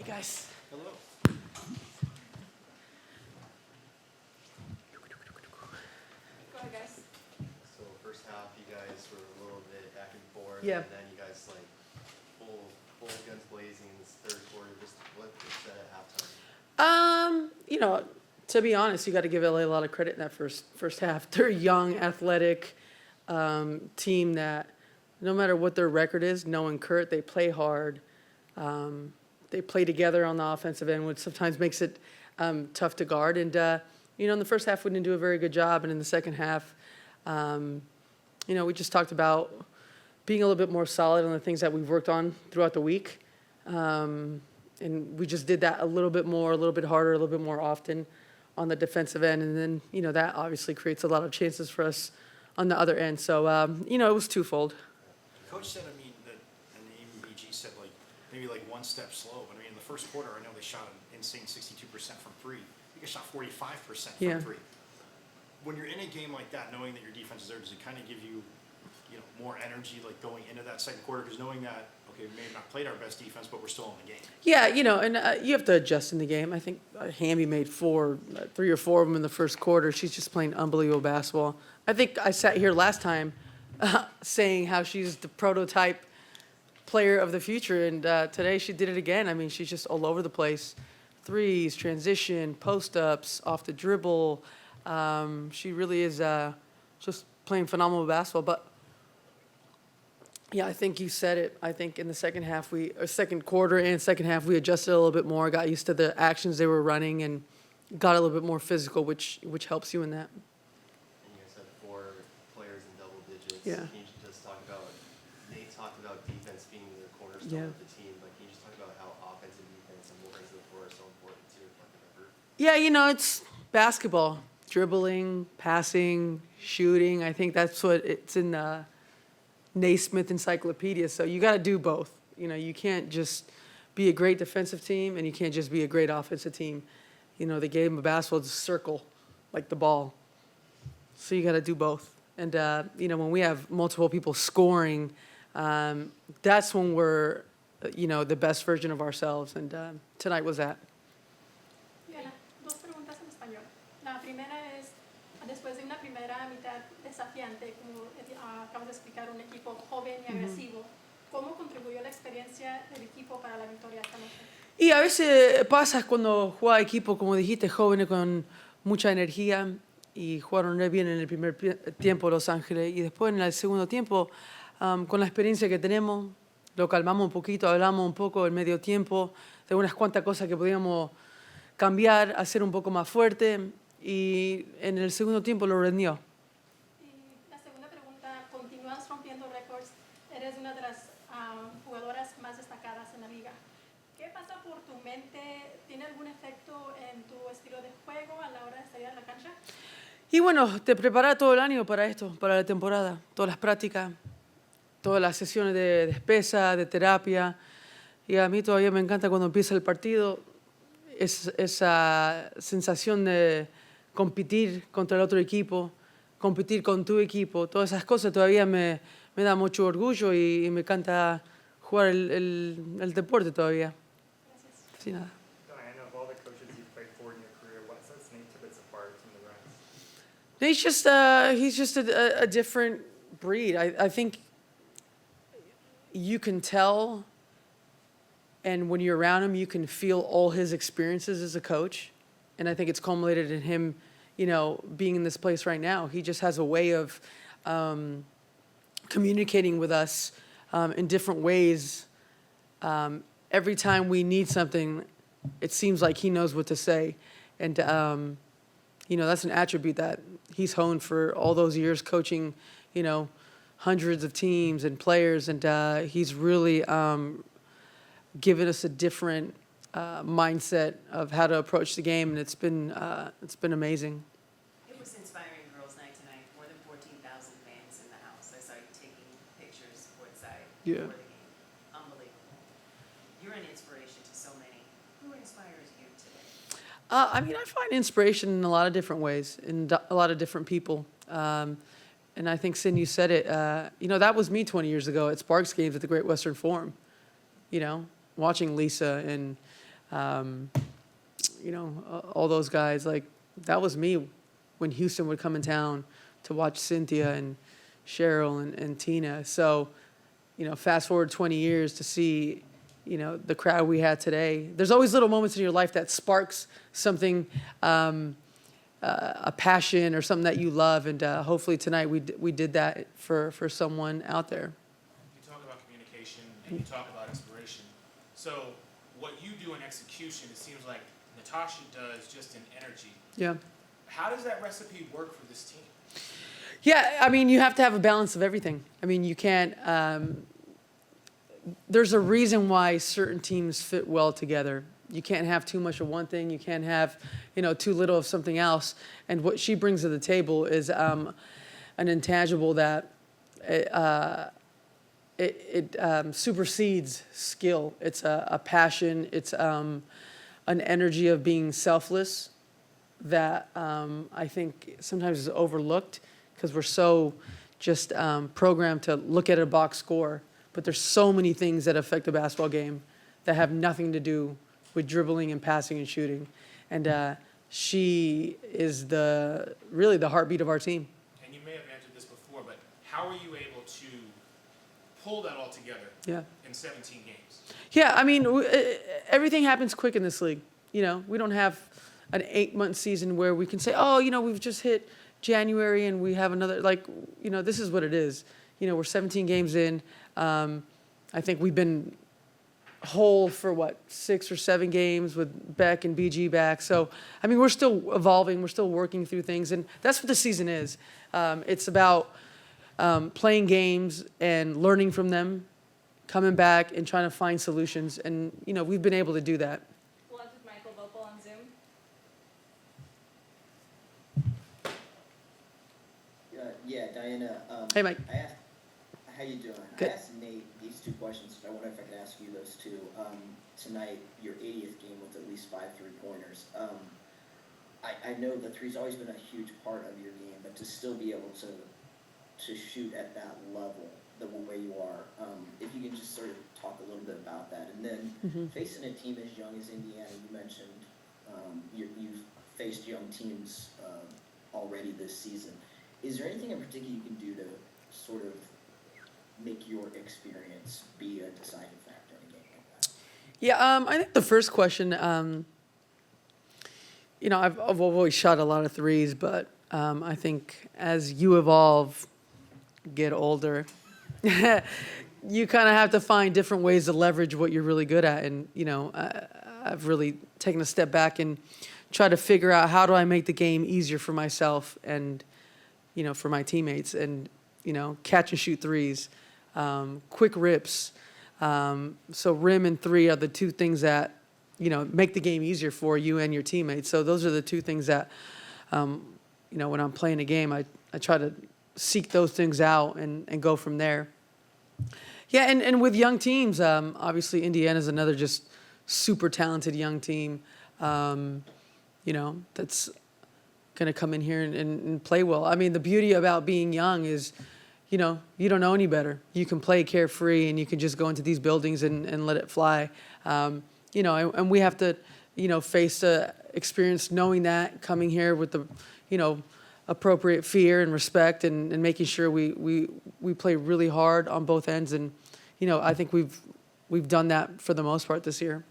guys. Hello. Go ahead, guys. So first half, you guys were a little bit back and forth, Yeah. and then you guys like full guns blazing in this third quarter. Just what was said at halftime? To be honest, you got to give LA a lot of credit in that first half. They're a young, athletic team that, no matter what their record is, knowing Kurt, they play hard. They play together on the offensive end, which sometimes makes it tough to guard. And in the first half, we didn't do a very good job, and in the second half, we just talked about being a little bit more solid on the things that we've worked on throughout the week. And we just did that a little bit more, a little bit harder, a little bit more often on the defensive end. And then, that obviously creates a lot of chances for us on the other end. So, it was twofold. Coach said, that, and even BG said, maybe one step slow. But in the first quarter, I know they shot an insane 62% from three. You guys shot 45% from three. When you're in a game like that, knowing that your defense is there, does it kind of give you, more energy, going into that second quarter? Because knowing that, okay, we may have not played our best defense, but we're still in the game. Yeah, and you have to adjust in the game. I think Hamby made 3 or 4 of them in the first quarter. She's just playing unbelievable basketball. I think I sat here last time saying how she's the prototype player of the future, and today she did it again. She's just all over the place. Threes, transition, post-ups, off the dribble. She really is just playing phenomenal basketball. But yeah, I think you said it. I think in the second quarter and second half, we adjusted a little bit more, got used to the actions they were running, and got a little bit more physical, which helps you in that. And you guys had 4 players in double digits. Yeah. Can you just talk about? Nate talked about defense being the cornerstone of the team, but can you just talk about how offense and defense and both ends of the floor are so important to your collective effort? Yeah, it's basketball. Dribbling, passing, shooting. I think that's what it's in the Naismith Encyclopedia. So you got to do both. You can't just be a great defensive team, and you can't just be a great offensive team. The game of basketball is a circle, like the ball. So you got to do both. And, when we have multiple people scoring, that's when we're, the best version of ourselves. And tonight was that. Dos preguntas en español. La primera es, después de una primera mitad desafiante, como acabas de explicar, un equipo joven y agresivo, ¿cómo contribuyó la experiencia del equipo para la victoria esta noche? Y a veces pasa cuando juega equipo, como dijiste, jóvenes con mucha energía, y jugaron re bien en el primer tiempo Los Ángeles, y después en el segundo tiempo, con la experiencia que tenemos, lo calmamos un poquito, hablamos un poco el medio tiempo de unas cuantas cosas que podíamos cambiar, hacer un poco más fuerte, y en el segundo tiempo lo rendió. Y la segunda pregunta, continúas rompiendo récords, eres una de las jugadoras más destacadas en la liga. ¿Qué pasa por tu mente? ¿Tiene algún efecto en tu estilo de juego a la hora de salir a la cancha? Y bueno, te preparas todo el año para esto, para la temporada, todas las prácticas, todas las sesiones de pesa, de terapia, y a mí todavía me encanta cuando empieza el partido, esa sensación de competir contra el otro equipo, competir con tu equipo, todas esas cosas todavía me da mucho orgullo, y me encanta jugar el deporte todavía. Gracias. Sin nada. Diana, of all the coaches you've played for in your career, what sets Nate Tibbetts apart from the rest? He's just a different breed. I think you can tell, and when you're around him, you can feel all his experiences as a coach. And I think it's culminated in him, being in this place right now. He just has a way of communicating with us in different ways. Every time we need something, it seems like he knows what to say. And, that's an attribute that he's honed for all those years coaching, hundreds of teams and players. And he's really given us a different mindset of how to approach the game. And it's been amazing. It was inspiring girls' night tonight. More than 14,000 fans in the house. I saw you taking pictures courtside before the game. Unbelievable. You're an inspiration to so many. Who inspires you today? I find inspiration in a lot of different ways, in a lot of different people. And I think, Sin, you said it. That was me 20 years ago at Sparks games at the Great Western Forum. Watching Lisa and All those guys, like, that was me when Houston would come in town to watch Cynthia and Cheryl and Tina. So, fast forward 20 years to see, the crowd we had today. There's always little moments in your life that sparks something, a passion or something that you love. And hopefully tonight we did that for someone out there. You talk about communication and you talk about inspiration. So what you do in execution, it seems like Natasha does just in energy. Yeah. How does that recipe work for this team? Yeah, I mean, you have to have a balance of everything. I mean, you can't, there's a reason why certain teams fit well together. You can't have too much of one thing. You can't have, too little of something else. And what she brings to the table is an intangible that it supersedes skill. It's a passion. It's an energy of being selfless that I think sometimes is overlooked because we're so just programmed to look at a box score. But there's so many things that affect a basketball game that have nothing to do with dribbling and passing and shooting. And she is really the heartbeat of our team. And you may have answered this before, but how are you able to pull that all together in 17 games? Yeah, I mean, everything happens quick in this league. We don't have an 8-month season where we can say, oh, we've just hit January and we have another, this is what it is. We're 17 games in. I think we've been whole for 6 or 7 games with Beck and BG back. So, I mean, we're still evolving. We're still working through things. And that's what the season is. It's about playing games and learning from them, coming back and trying to find solutions. And, we've been able to do that. We'll have with Michael Vopel on Zoom. Yeah, Diana. Hey, Mike. How you doing? Good. I asked Nate these 2 questions. I wonder if I could ask you those 2. Tonight, your 80th game with at least 5 3-pointers. I know the three's always been a huge part of your game, but to still be able to shoot at that level, the way you are, if you can just sort of talk a little bit about that. And then facing a team as young as Indiana, you mentioned you've faced young teams already this season. Is there anything in particular you can do to sort of make your experience be a deciding factor in a game like that? Yeah, I think the first question, I've always shot a lot of threes, but I think as you evolve, get older, you kind of have to find different ways to leverage what you're really good at. And, I've really taken a step back and tried to figure out how do I make the game easier for myself and, for my teammates and, catch and shoot threes, quick rips. So rim and three are the 2 things that, make the game easier for you and your teammates. So those are the 2 things that, when I'm playing a game, I try to seek those things out and go from there. Yeah, and with young teams, obviously Indiana's another just super talented young team, that's going to come in here and play well. I mean, the beauty about being young is, you don't know any better. You can play carefree and you can just go into these buildings and let it fly. And we have to, face the experience knowing that, coming here with the, appropriate fear and respect and making sure we play really hard on both ends. And, I think we've done that for the most part this year.